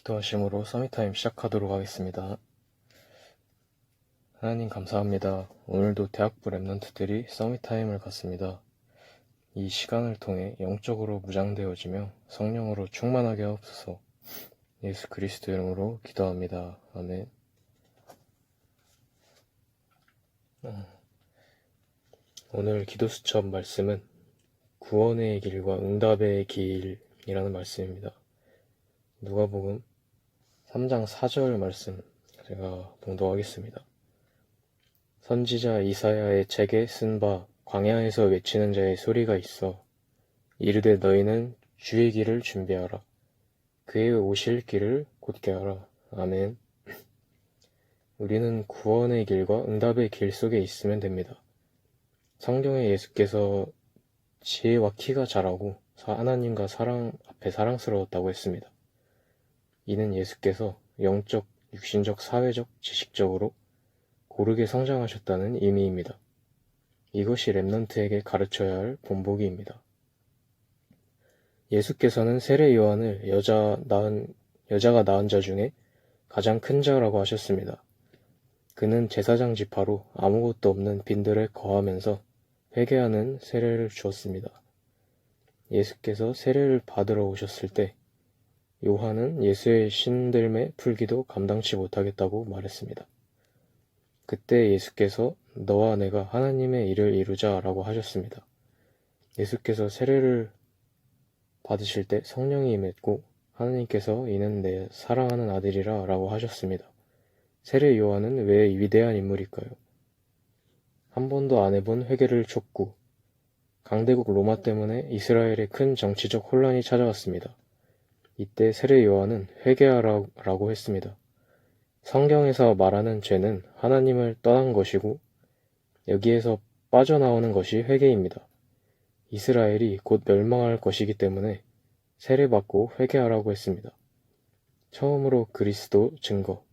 기도하심으로 서밋타임 시작하도록 하겠습니다. 하나님 감사합니다. 오늘도 대학부 랩런트들이 서밋타임을 갖습니다. 이 시간을 통해 영적으로 무장되어지며 성령으로 충만하게 하옵소서. 예수 그리스도 이름으로 기도합니다. 아멘. 오늘 기도수첩 말씀은 구원의 길과 응답의 길이라는 말씀입니다. 누가복음 3장 4절 말씀 제가 봉독하겠습니다. 선지자 이사야의 책에 쓴 바 광야에서 외치는 자의 소리가 있어 이르되 너희는 주의 길을 준비하라. 그의 오실 길을 곧게 하라. 아멘. 우리는 구원의 길과 응답의 길 속에 있으면 됩니다. 성경에 예수께서 지혜와 키가 자라고 하나님과 사랑 앞에 사랑스러웠다고 했습니다. 이는 예수께서 영적, 육신적, 사회적, 지식적으로 고르게 성장하셨다는 의미입니다. 이것이 랩런트에게 가르쳐야 할 본보기입니다. 예수께서는 세례 요한을 여자가 낳은 자 중에 가장 큰 자라고 하셨습니다. 그는 제사장 지파로 아무것도 없는 빈들에 거하면서 회개하는 세례를 주었습니다. 예수께서 세례를 받으러 오셨을 때 요한은 예수의 신들매 풀기도 감당치 못하겠다고 말했습니다. 그때 예수께서 너와 내가 하나님의 일을 이루자 라고 하셨습니다. 예수께서 세례를 받으실 때 성령이 임했고 하나님께서 이는 내 사랑하는 아들이라 라고 하셨습니다. 세례 요한은 왜 위대한 인물일까요? 한 번도 안 해본 회개를 촉구, 강대국 로마 때문에 이스라엘에 큰 정치적 혼란이 찾아왔습니다. 이때 세례 요한은 회개하라고 했습니다. 성경에서 말하는 죄는 하나님을 떠난 것이고 여기에서 빠져나오는 것이 회개입니다. 이스라엘이 곧 멸망할 것이기 때문에 세례받고 회개하라고 했습니다. 처음으로 그리스도 증거.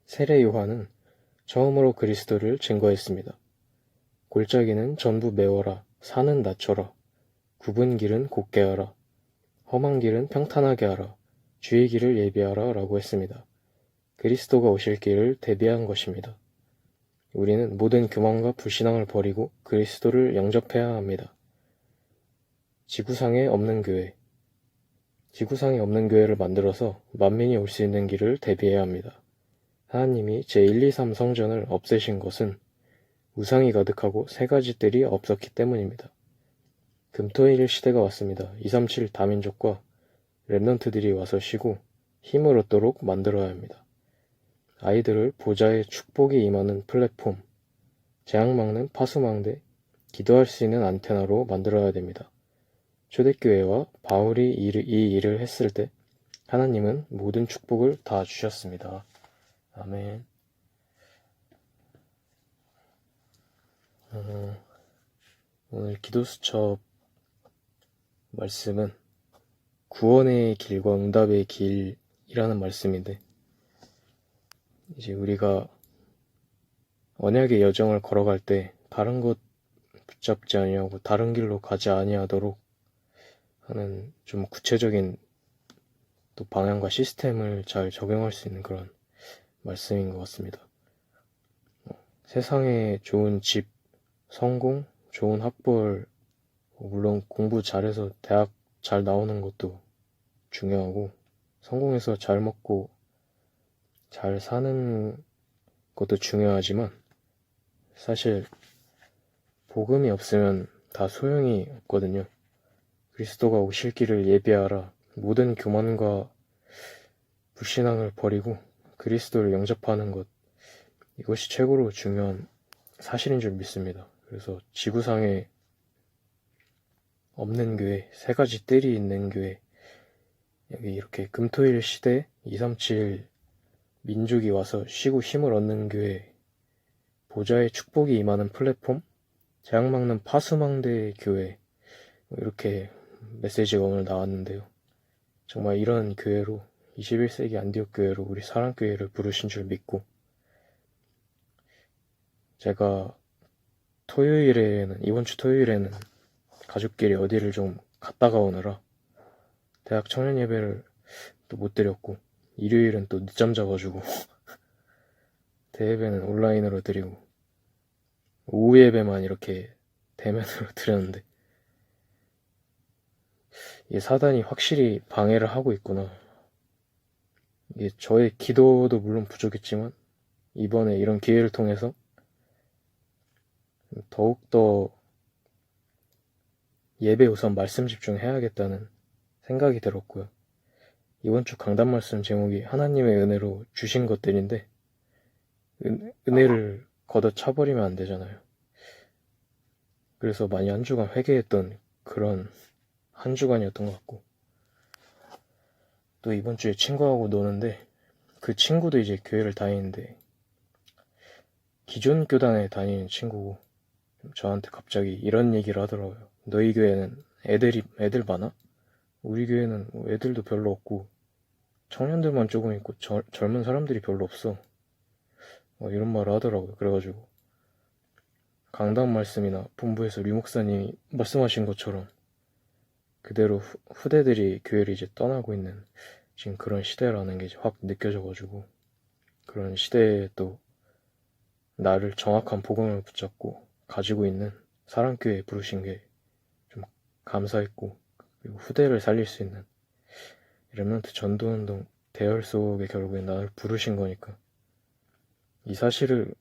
세례 요한은 처음으로 그리스도를 증거했습니다. 골짜기는 전부 메워라, 산은 낮춰라, 굽은 길은 곧게 하라, 험한 길은 평탄하게 하라, 주의 길을 예비하라 라고 했습니다. 그리스도가 오실 길을 대비한 것입니다. 우리는 모든 교만과 불신앙을 버리고 그리스도를 영접해야 합니다. 지구상에 없는 교회를 만들어서 만민이 올 수 있는 길을 대비해야 합니다. 하나님이 제123 성전을 없애신 것은 우상이 가득하고 세 가지 뜰이 없었기 때문입니다. 금토일 시대가 왔습니다. 237 다민족과 랩런트들이 와서 쉬고 힘을 얻도록 만들어야 합니다. 아이들을 보좌의 축복이 임하는 플랫폼, 재앙 막는 파수망대, 기도할 수 있는 안테나로 만들어야 됩니다. 초대교회와 바울이 이 일을 했을 때 하나님은 모든 축복을 다 주셨습니다. 아멘. 오늘 기도수첩 말씀은 구원의 길과 응답의 길이라는 말씀인데 이제 우리가 언약의 여정을 걸어갈 때 다른 것 붙잡지 아니하고 다른 길로 가지 아니하도록 하는 좀 구체적인 또 방향과 시스템을 잘 적용할 수 있는 그런 말씀인 것 같습니다. 세상에 좋은 집, 성공, 좋은 학벌, 물론 공부 잘해서 대학 잘 나오는 것도 중요하고 성공해서 잘 먹고 잘 사는 것도 중요하지만 사실 복음이 없으면 다 소용이 없거든요. 그리스도가 오실 길을 예비하라. 모든 교만과 불신앙을 버리고 그리스도를 영접하는 것, 이것이 최고로 중요한 사실인 줄 믿습니다. 그래서 지구상에 없는 교회, 세 가지 뜰이 있는 교회, 여기 이렇게 금토일 시대 237 민족이 와서 쉬고 힘을 얻는 교회, 보좌의 축복이 임하는 플랫폼, 재앙 막는 파수망대 교회, 이렇게 메시지가 오늘 나왔는데요. 정말 이런 교회로 21세기 안디옥 교회로 우리 사랑교회를 부르신 줄 믿고 제가 이번 주 토요일에는 가족끼리 어디를 좀 갔다가 오느라 대학 청년 예배를 또 못 드렸고, 일요일은 또 늦잠 자가지고 대예배는 온라인으로 드리고, 오후 예배만 이렇게 대면으로 드렸는데, 이게 사단이 확실히 방해를 하고 있구나. 이게 저의 기도도 물론 부족했지만, 이번에 이런 기회를 통해서 더욱더 예배 우선 말씀 집중해야겠다는 생각이 들었고요. 이번 주 강단 말씀 제목이 하나님의 은혜로 주신 것들인데, 은혜를 걷어차버리면 안 되잖아요. 그래서 많이 한 주간 회개했던 그런 한 주간이었던 것 같고, 또 이번 주에 친구하고 노는데, 그 친구도 이제 교회를 다니는데, 기존 교단에 다니는 친구고, 저한테 갑자기 이런 얘기를 하더라고요. 너희 교회는 애들 많아? 우리 교회는 뭐 애들도 별로 없고, 청년들만 조금 있고, 젊은 사람들이 별로 없어. 이런 말을 하더라고요. 그래가지고, 강단 말씀이나 본부에서 류 목사님이 말씀하신 것처럼, 그대로 후대들이 교회를 이제 떠나고 있는 지금 그런 시대라는 게 확 느껴져가지고, 그런 시대에 또 나를 정확한 복음을 붙잡고 가지고 있는 사랑교회에 부르신 게 좀 감사했고, 그리고 후대를 살릴 수 있는 렘넌트 전도운동 대열 속에 결국엔 나를 부르신 거니까, 이 사실을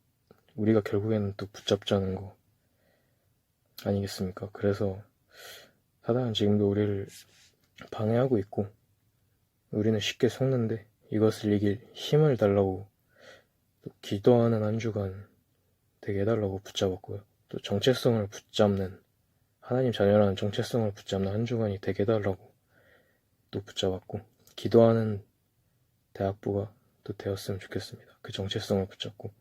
우리가 결국에는 또 붙잡자는 거 아니겠습니까? 그래서 사단은 지금도 우리를 방해하고 있고, 우리는 쉽게 속는데 이것을 이길 힘을 달라고 또 기도하는 한 주간 되게 해달라고 붙잡았고요. 또 정체성을 붙잡는, 하나님 자녀라는 정체성을 붙잡는 한 주간이 되게 해달라고 또 붙잡았고, 기도하는 대학부가 또 되었으면 좋겠습니다. 그 정체성을 붙잡고,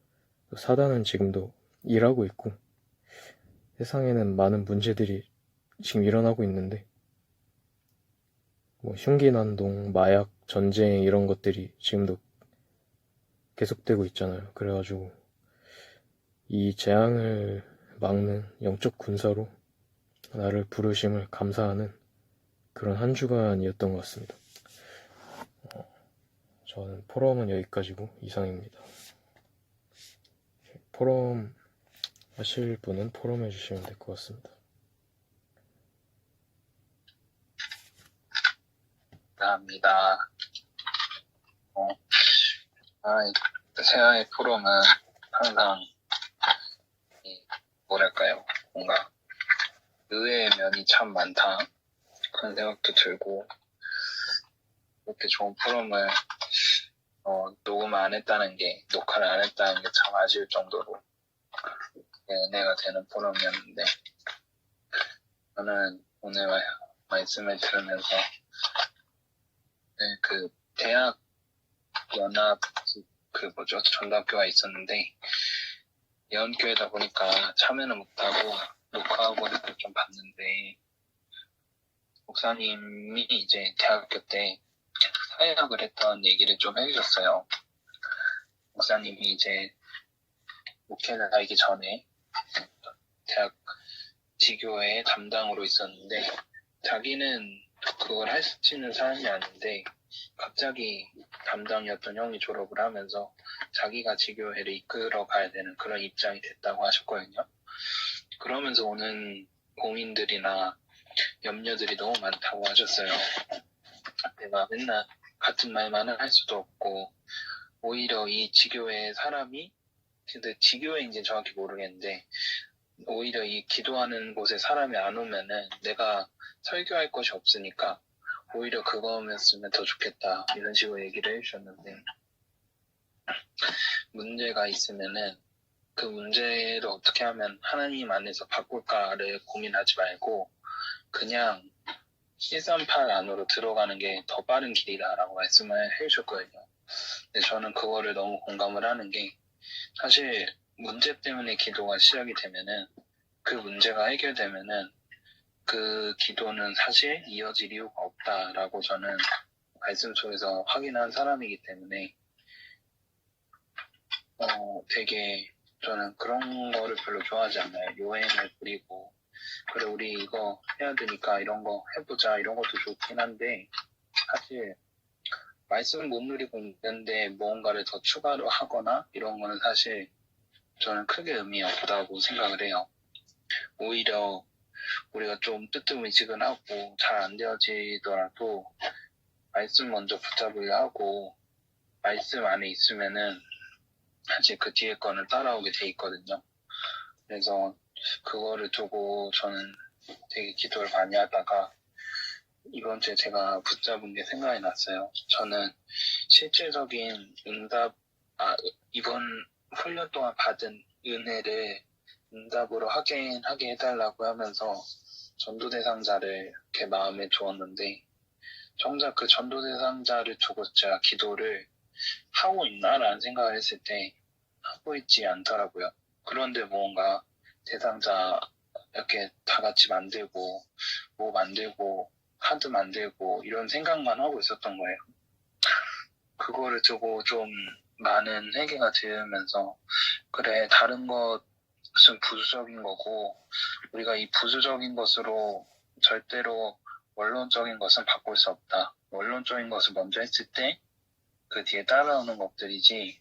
또 사단은 지금도 일하고 있고, 세상에는 많은 문제들이 지금 일어나고 있는데, 뭐 흉기난동, 마약, 전쟁 이런 것들이 지금도 계속되고 있잖아요. 그래가지고 이 재앙을 막는 영적 군사로 나를 부르심을 감사하는 그런 한 주간이었던 것 같습니다. 저는 포럼은 여기까지고 이상입니다. 포럼 하실 분은 포럼 해주시면 될 것 같습니다. 감사합니다. 세아의 포럼은 항상 뭐랄까요, 뭔가 의외의 면이 참 많다 그런 생각도 들고, 이렇게 좋은 포럼을 녹음 안 했다는 게, 녹화를 안 했다는 게 참 아쉬울 정도로 은혜가 되는 포럼이었는데, 저는 오늘 말씀을 들으면서 그 대학 연합 전도학교가 있었는데, 예언교회다 보니까 참여는 못하고 녹화하고 이렇게 좀 봤는데, 목사님이 이제 대학교 때 사회학을 했던 얘기를 좀 해주셨어요. 목사님이 이제 목회를 하기 전에 대학 지교회 담당으로 있었는데, 자기는 그걸 할 수 있는 사람이 아닌데 갑자기 담당이었던 형이 졸업을 하면서 자기가 지교회를 이끌어 가야 되는 그런 입장이 됐다고 하셨거든요. 그러면서 오는 고민들이나 염려들이 너무 많다고 하셨어요. 내가 맨날 같은 말만은 할 수도 없고, 오히려 이 지교회 사람이, 근데 지교회인지 정확히 모르겠는데, 오히려 이 기도하는 곳에 사람이 안 오면은 내가 설교할 것이 없으니까 오히려 그거였으면 더 좋겠다, 이런 식으로 얘기를 해주셨는데, 문제가 있으면은 그 문제를 어떻게 하면 하나님 안에서 바꿀까를 고민하지 말고 그냥 138 안으로 들어가는 게 더 빠른 길이다라고 말씀을 해주셨거든요. 근데 저는 그거를 너무 공감을 하는 게, 사실 문제 때문에 기도가 시작이 되면은, 그 문제가 해결되면은 그 기도는 사실 이어질 이유가 없다라고 저는 말씀 속에서 확인한 사람이기 때문에 되게 저는 그런 거를 별로 좋아하지 않아요. 요행을 부리고, 그래 우리 이거 해야 되니까 이런 거 해보자, 이런 것도 좋긴 한데, 사실 말씀 못 누리고 있는데 무언가를 더 추가로 하거나 이런 거는 사실 저는 크게 의미 없다고 생각을 해요. 오히려 우리가 좀 뜨뜻미지근하고 잘 안 되어지더라도 말씀 먼저 붙잡으려 하고 말씀 안에 있으면은 사실 그 뒤에 거는 따라오게 돼 있거든요. 그래서 그거를 두고 저는 되게 기도를 많이 하다가 이번 주에 제가 붙잡은 게 생각이 났어요. 저는 실질적인 이번 훈련 동안 받은 은혜를 응답으로 하게 해달라고 하면서 전도 대상자를 이렇게 마음에 두었는데 정작 그 전도 대상자를 두고 제가 기도를 하고 있나라는 생각을 했을 때 하고 있지 않더라고요. 그런데 뭔가 대상자 이렇게 다 같이 만들고 뭐 만들고 카드 만들고 이런 생각만 하고 있었던 거예요. 그거를 두고 좀 많은 회개가 들면서 그래 다른 것은 부수적인 거고 우리가 이 부수적인 것으로 절대로 원론적인 것은 바꿀 수 없다. 원론적인 것을 먼저 했을 때 그 뒤에 따라오는 것들이지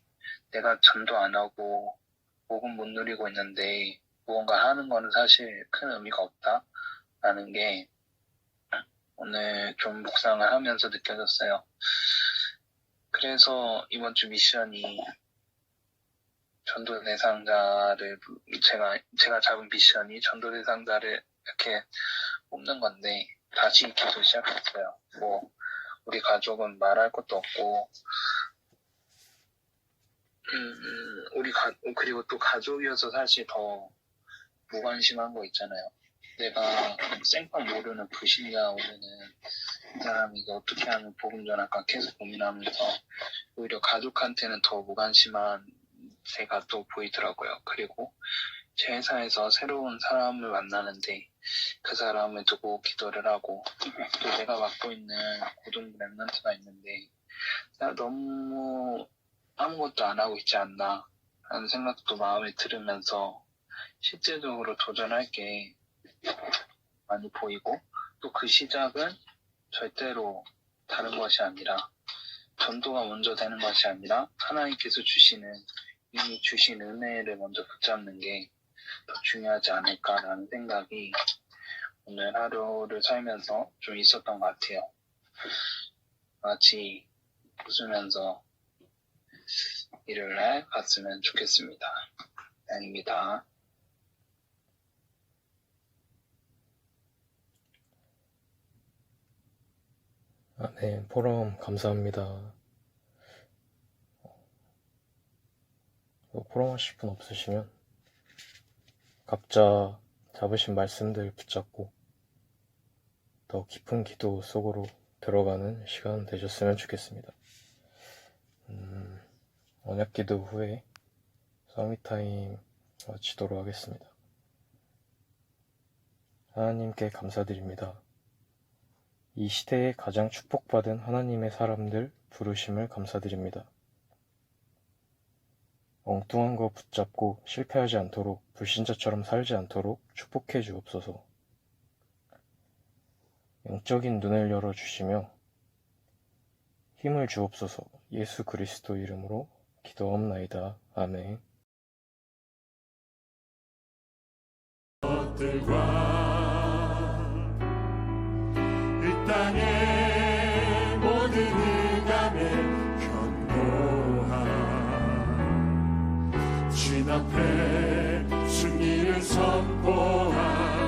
내가 전도 안 하고 복음 못 누리고 있는데 무언가 하는 거는 사실 큰 의미가 없다라는 게 오늘 좀 묵상을 하면서 느껴졌어요. 그래서 이번 주 미션이 전도 대상자를 제가 잡은 미션이 전도 대상자를 이렇게 뽑는 건데 다시 기도 시작했어요. 뭐 우리 가족은 말할 것도 없고 그리고 또 가족이어서 사실 더 무관심한 거 있잖아요. 내가 생판 모르는 불신자 오면은 이 사람이 이거 어떻게 하면 복음 전할까 계속 고민하면서 오히려 가족한테는 더 무관심한 제가 또 보이더라고요. 그리고 제 회사에서 새로운 사람을 만나는데 그 사람을 두고 기도를 하고 또 내가 맡고 있는 고등부 랩런트가 있는데 내가 너무 아무것도 안 하고 있지 않나 하는 생각도 마음에 들으면서 실제적으로 도전할 게 많이 보이고 또 그 시작은 절대로 다른 것이 아니라 전도가 먼저 되는 것이 아니라 하나님께서 이미 주신 은혜를 먼저 붙잡는 게 더 중요하지 않을까라는 생각이 오늘 하루를 살면서 좀 있었던 것 같아요. 같이 웃으면서 일요일날 갔으면 좋겠습니다. 아닙니다. 네, 포럼 감사합니다. 포럼 하실 분 없으시면 각자 잡으신 말씀들 붙잡고 더 깊은 기도 속으로 들어가는 시간 되셨으면 좋겠습니다. 언약기도 후에 서밋타임 마치도록 하겠습니다. 하나님께 감사드립니다. 이 시대에 가장 축복받은 하나님의 사람들 부르심을 감사드립니다. 엉뚱한 거 붙잡고 실패하지 않도록 불신자처럼 살지 않도록 축복해 주옵소서. 영적인 눈을 열어주시며 힘을 주옵소서. 예수 그리스도 이름으로 기도하옵나이다. 아멘. 이 땅의 모든 흑암에 견고한 주 앞에 승리를 선포하